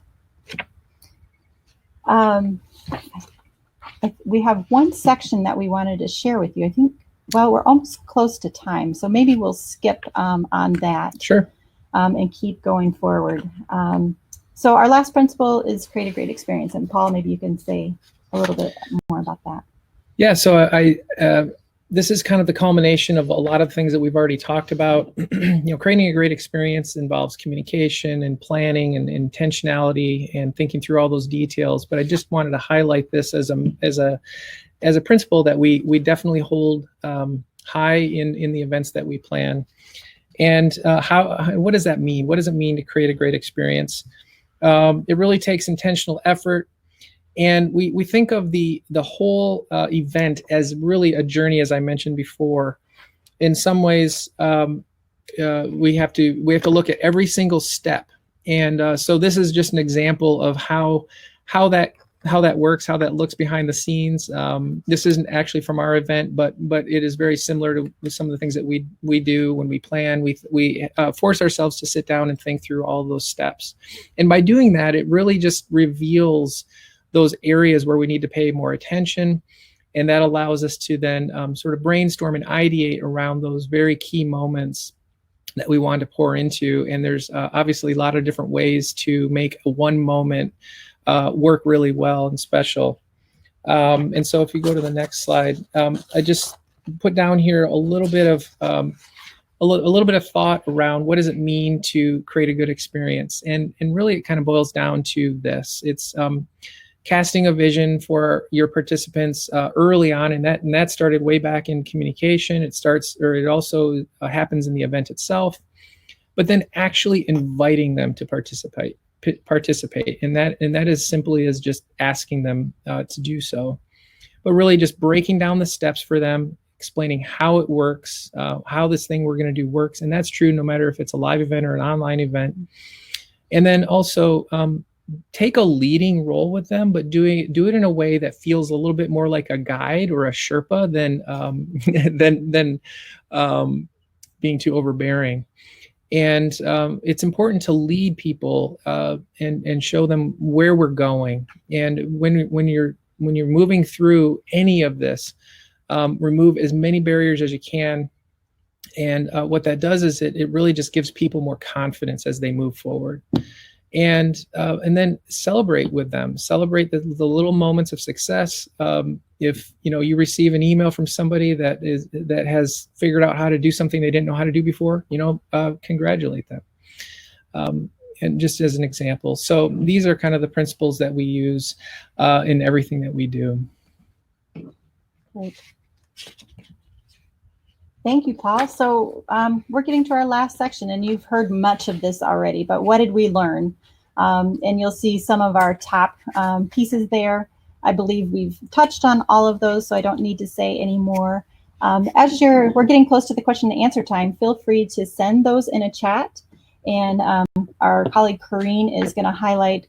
Speaker 1: We have one section that we wanted to share with you. I think, well, we're almost close to time, so maybe we'll skip on that.
Speaker 3: Sure.
Speaker 1: And keep going forward. So our last principle is create a great experience. And Paul, maybe you can say a little bit more about that.
Speaker 3: Yeah, so this is kind of the culmination of a lot of things that we've already talked about. Creating a great experience involves communication and planning and intentionality and thinking through all those details. But I just wanted to highlight this as a principle that we definitely hold high in the events that we plan. And what does that mean? What does it mean to create a great experience? It really takes intentional effort. And we think of the whole event as really a journey, as I mentioned before. In some ways, we have to look at every single step. And so this is just an example of how that works, how that looks behind the scenes. This isn't actually from our event, but it is very similar to some of the things that we do when we plan. We force ourselves to sit down and think through all those steps. And by doing that, it really just reveals those areas where we need to pay more attention. And that allows us to then sort of brainstorm and ideate around those very key moments that we want to pour into. And there's obviously a lot of different ways to make a one moment work really well and special. And so if you go to the next slide, I just put down here a little bit of thought around what does it mean to create a good experience. And really it kind of boils down to this. It's casting a vision for your participants early on, and that started way back in communication. It also happens in the event itself, but then actually inviting them to participate, and that is simply as just asking them to do so, but really just breaking down the steps for them, explaining how it works, how this thing we're going to do works, and that's true no matter if it's a live event or an online event. And then also take a leading role with them, but do it in a way that feels a little bit more like a guide or a Sherpa than being too overbearing. And it's important to lead people and show them where we're going. And when you're moving through any of this, remove as many barriers as you can. And what that does is it really just gives people more confidence as they move forward. And then celebrate with them. Celebrate the little moments of success. If you receive an email from somebody that has figured out how to do something they didn't know how to do before, congratulate them. and just as an example. So these are kind of the principles that we use in everything that we do.
Speaker 1: Great. Thank you, Paul. So we're getting to our last section, and you've heard much of this already, but what did we learn? And you'll see some of our top pieces there. I believe we've touched on all of those, so I don't need to say any more. We're getting close to the question and answer time, feel free to send those in a chat. And our colleague Corrine is going to highlight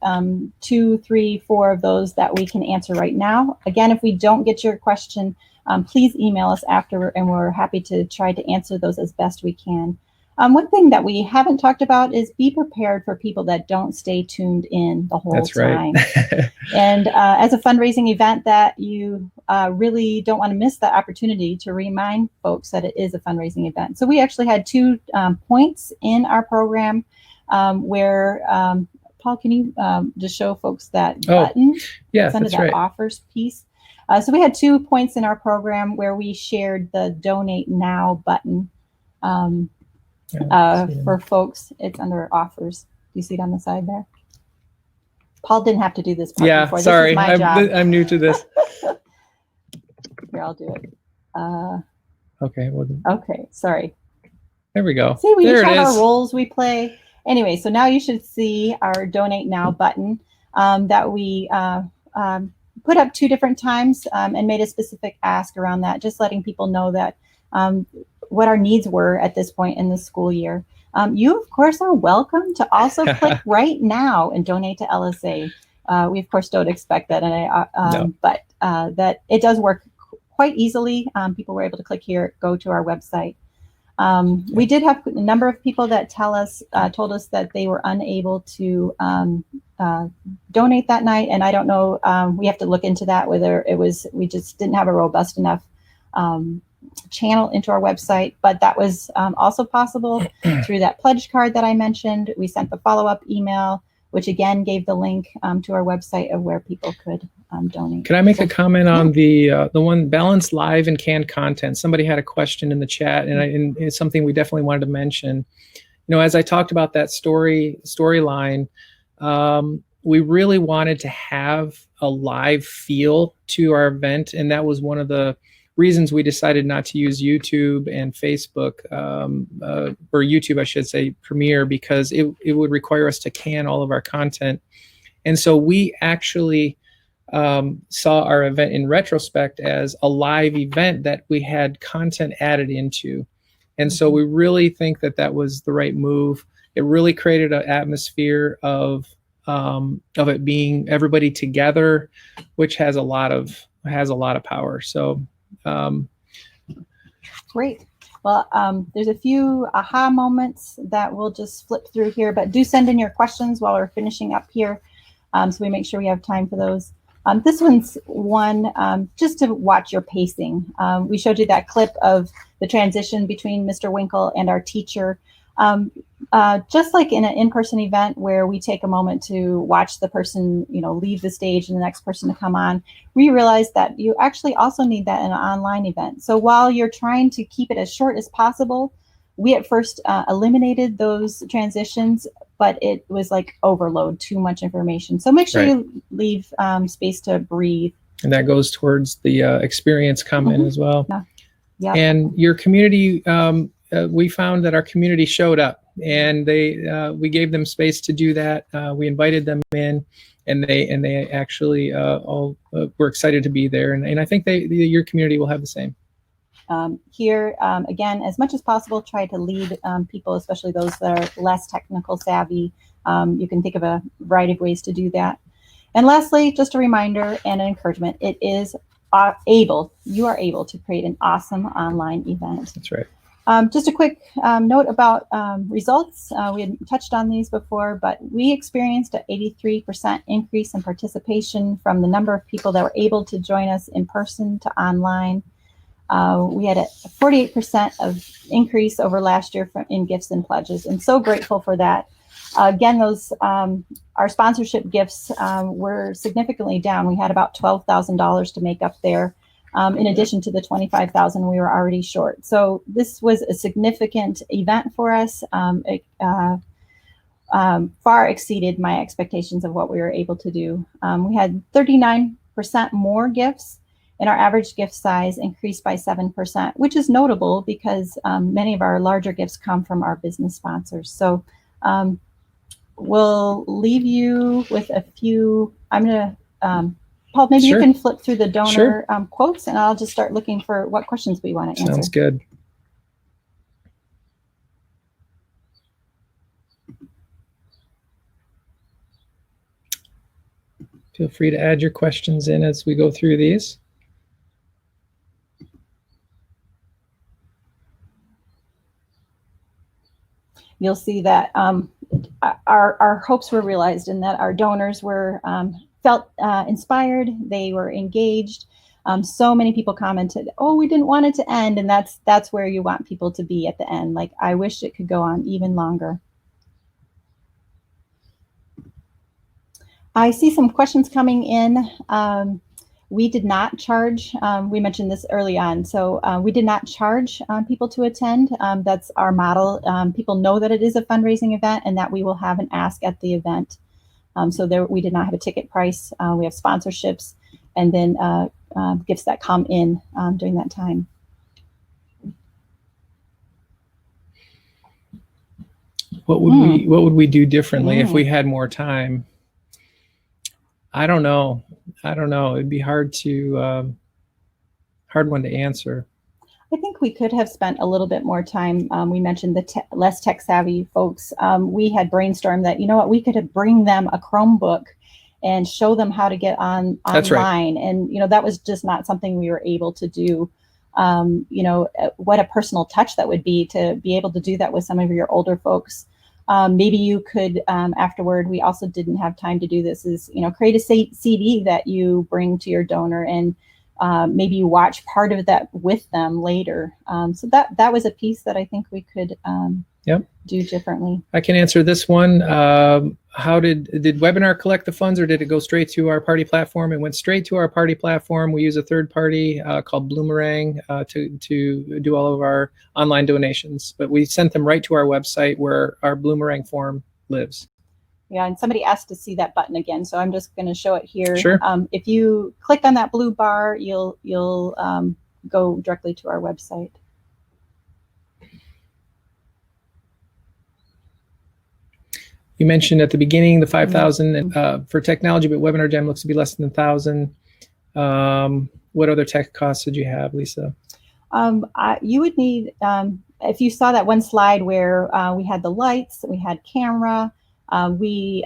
Speaker 1: 2, 3, 4 of those that we can answer right now. Again, if we don't get your question, please email us after, and we're happy to try to answer those as best we can. One thing that we haven't talked about is be prepared for people that don't stay tuned in the whole time.
Speaker 3: Right.
Speaker 1: And as a fundraising event, that you really don't want to miss the opportunity to remind folks that it is a fundraising event. So we actually had 2 points in our program where, Paul, can you just show folks that button?
Speaker 3: Yeah,
Speaker 1: under
Speaker 3: that's
Speaker 1: that
Speaker 3: right.
Speaker 1: offers piece. So we had 2 points in our program where we shared the Donate Now button. For folks. It's under offers. Do you see it on the side there? Paul didn't have to do this part before.
Speaker 3: Sorry,
Speaker 1: this is my job.
Speaker 3: I'm new to this.
Speaker 1: Here, I'll do it.
Speaker 3: Okay. Well,
Speaker 1: Okay, sorry.
Speaker 3: there we go.
Speaker 1: See, we
Speaker 3: there
Speaker 1: each have
Speaker 3: it
Speaker 1: our
Speaker 3: is.
Speaker 1: roles we play. Anyway, so now you should see our Donate Now button that we put up 2 different times and made a specific ask around that, just letting people know that what our needs were at this point in the school year. You, of course, are welcome to also click right now and donate to LSA. We, of course, don't expect that, and but that it does work quite easily. People were able to click here, go to our website. We did have a number of people that told us that they were unable to donate that night, and I don't know. We have to look into that, whether it was we just didn't have a robust enough channel into our website, but that was also possible through that pledge card that I mentioned. We sent the follow-up email, which again gave the link to our website of where people could donate.
Speaker 3: Can I make a comment on the one balanced live and canned content? Somebody had a question in the chat, and it's something we definitely wanted to mention. You know, as I talked about that storyline, we really wanted to have a live feel to our event, and that was one of the reasons we decided not to use YouTube and Facebook, or YouTube, I should say, Premiere, because it would require us to can all of our content. And so we actually saw our event in retrospect as a live event that we had content added into. And so we really think that that was the right move. It really created an atmosphere of it being everybody together, which has a lot of power. So
Speaker 1: great. Well, there's a few aha moments that we'll just flip through here, but do send in your questions while we're finishing up here, so we make sure we have time for those. This one's one just to watch your pacing. We showed you that clip of the transition between Mr. Winkle and our teacher. Just like in an in-person event where we take a moment to watch the person, leave the stage and the next person to come on, we realized that you actually also need that in an online event. So while you're trying to keep it as short as possible, we at first eliminated those transitions, but it was like overload, too much information. So make sure you leave space to breathe. And
Speaker 3: that goes towards the experience comment as well.
Speaker 1: Yeah.
Speaker 3: And your community, we found that our community showed up, and we gave them space to do that. We invited them in, and they actually all were excited to be there. And I think your community will have the same.
Speaker 1: Here, again, as much as possible, try to lead people, especially those that are less technical savvy. You can think of a variety of ways to do that. And lastly, just a reminder and an encouragement, you are able to create an awesome online event.
Speaker 3: That's right.
Speaker 1: Just a quick note about results. We had touched on these before, but we experienced an 83% increase in participation from the number of people that were able to join us in person to online. We had a 48% of increase over last year in gifts and pledges, and so grateful for that. Again, those our sponsorship gifts were significantly down. We had about $12,000 to make up there, in addition to the $25,000 we were already short. So this was a significant event for us. far exceeded my expectations of what we were able to do. We had 39% more gifts, and our average gift size increased by 7%, which is notable because many of our larger gifts come from our business sponsors. So we'll leave you with a few. I'm going to, Paul, maybe you can flip through the donor quotes, and I'll just start looking for what questions we want to answer.
Speaker 3: Sounds good. Feel free to add your questions in as we go through these.
Speaker 1: You'll see that our hopes were realized in that our donors were felt inspired, they were engaged. So many people commented, "Oh, we didn't want it to end," and that's where you want people to be at the end. Like, I wish it could go on even longer. I see some questions coming in. We did not charge, we mentioned this early on, so we did not charge people to attend. That's our model. People know that it is a fundraising event and that we will have an ask at the event. So there, we did not have a ticket price. We have sponsorships and then gifts that come in during that time.
Speaker 3: What would we do differently if we had more time? I don't know. It'd be hard one to answer.
Speaker 1: I think we could have spent a little bit more time. We mentioned the less tech savvy folks. We had brainstormed that, you know what, we could bring them a Chromebook and show them how to get online.
Speaker 3: That's right.
Speaker 1: And, you know, that was just not something we were able to do. You know, what a personal touch that would be to be able to do that with some of your older folks. Maybe you could, afterward, we also didn't have time to do this, is, you know, create a CD that you bring to your donor, and maybe you watch part of that with them later. So that was a piece that I think we could do differently. I
Speaker 3: can answer this one. How did Webinar collect the funds, or did it go straight to our party platform? It went straight to our party platform. We use a third party called Bloomerang to do all of our online donations, but we sent them right to our website where our Bloomerang form lives.
Speaker 1: Yeah, and somebody asked to see that button again, so I'm just going to show it here.
Speaker 3: Sure.
Speaker 1: If you click on that blue bar, you'll go directly to our website.
Speaker 3: You mentioned at the beginning the 5,000 for technology, but Webinar Jam looks to be less than 1,000. What other tech costs did you have, Lisa?
Speaker 1: You would need, if you saw that one slide where we had the lights, we had camera, we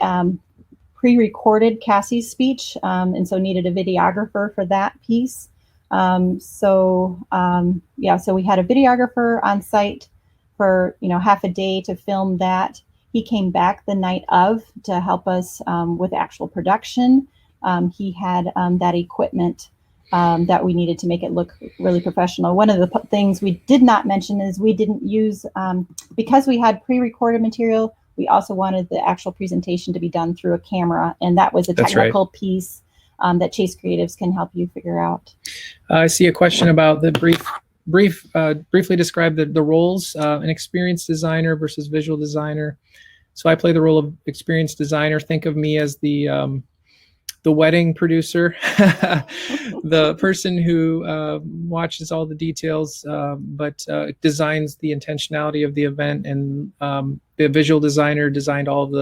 Speaker 1: pre-recorded Cassie's speech, and so needed a videographer for that piece. So we had a videographer on site for, you know, half a day to film that. He came back the night of to help us with actual production. He had that equipment that we needed to make it look really professional. One of the things we did not mention is we didn't use, because we had pre-recorded material, we also wanted the actual presentation to be done through a camera, and that was a technical piece that Chase Creatives can help you figure out.
Speaker 3: I see a question about the briefly describe the roles, an experienced designer versus visual designer. So I play the role of experienced designer. Think of me as the wedding producer, the person who watches all the details, but designs the intentionality of the event, and the visual designer designed all of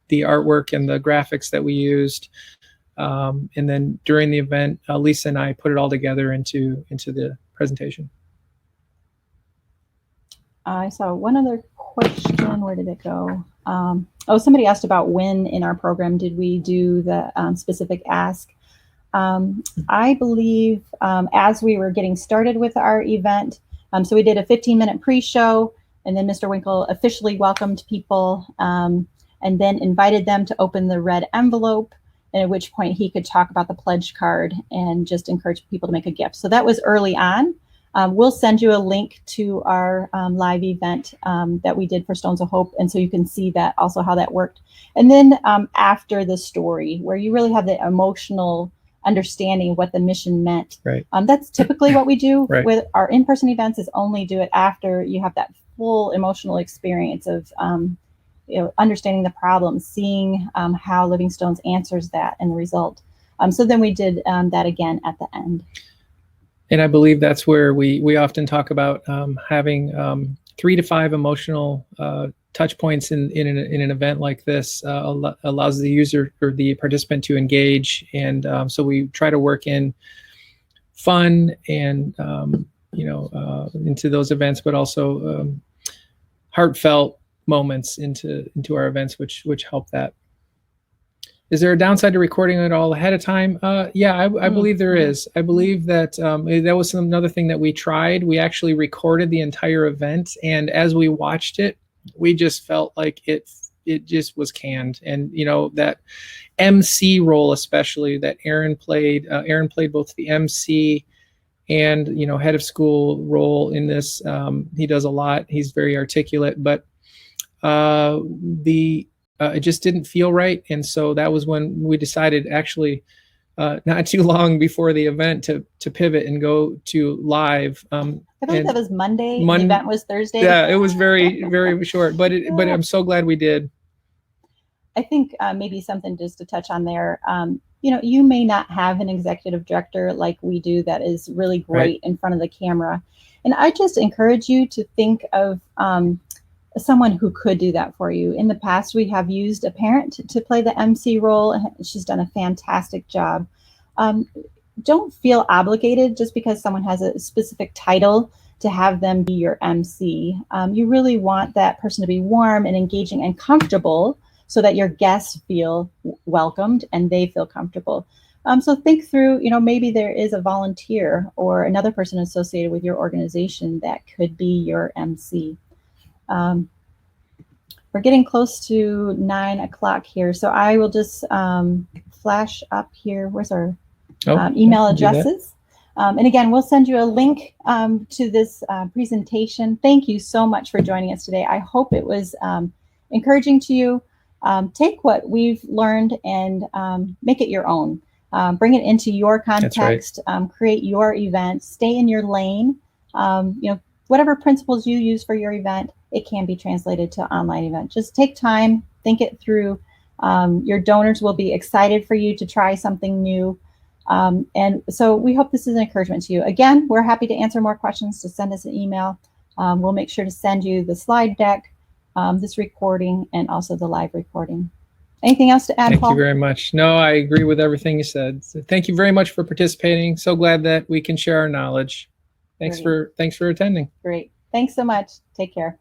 Speaker 3: the artwork and the graphics that we used. And then during the event, Lisa and I put it all together into the presentation.
Speaker 1: I saw one other question. Where did it go? Somebody asked about when in our program did we do the specific ask. I believe as we were getting started with our event, so we did a 15-minute pre-show, and then Mr. Winkle officially welcomed people and then invited them to open the red envelope, and at which point he could talk about the pledge card and just encourage people to make a gift. So that was early on. We'll send you a link to our live event that we did for Stones of Hope, and so you can see that also how that worked. And then after the story, where you really have the emotional understanding of what the mission meant.
Speaker 3: Right.
Speaker 1: That's typically what we do with our in-person events, is only do it after you have that full emotional experience of understanding the problem, seeing how Living Stones answers that and the result. So then we did that again at the end.
Speaker 3: And I believe that's where we often talk about having 3 to 5 emotional touch points in an event like this. Allows the user or the participant to engage, and so we try to work in fun and into those events, but also heartfelt moments into our events, which help that. Is there a downside to recording it all ahead of time? Yeah, I believe there is. I believe that that was another thing that we tried. We actually recorded the entire event, and as we watched it, we just felt like it just was canned. And that MC role, especially that Aaron played. Aaron played both the MC and head of school role in this. He does a lot. He's very articulate, but it just didn't feel right. And so that was when we decided, actually not too long before the event, to pivot and go to live.
Speaker 1: I believe that was Monday. The event was Thursday.
Speaker 3: Yeah, it was very, very short, but I'm so glad we did.
Speaker 1: I think maybe something just to touch on there. You may not have an executive director like we do that is really great in front of the camera. And I just encourage you to think of someone who could do that for you. In the past, we have used a parent to play the MC role. She's done a fantastic job. Don't feel obligated just because someone has a specific title to have them be your MC. You really want that person to be warm and engaging and comfortable so that your guests feel welcomed and they feel comfortable. So think through, maybe there is a volunteer or another person associated with your organization that could be your MC. We're getting close to 9 o'clock here, so I will just flash up here. Where's our email addresses? And again, we'll send you a link to this presentation. Thank you so much for joining us today. I hope it was encouraging to you. Take what we've learned and make it your own. Bring it into your context. Create your event. Stay in your lane. Whatever principles you use for your event, it can be translated to online event. Just take time, think it through. Your donors will be excited for you to try something new. And so we hope this is an encouragement to you. Again, we're happy to answer more questions. To send us an email. We'll make sure to send you the slide deck, this recording, and also the live recording. Anything else to add, Paul?
Speaker 3: Thank you very much. No, I agree with everything you said. So thank you very much for participating. So glad that we can share our knowledge. Thanks for attending.
Speaker 1: Great. Thanks so much. Take care.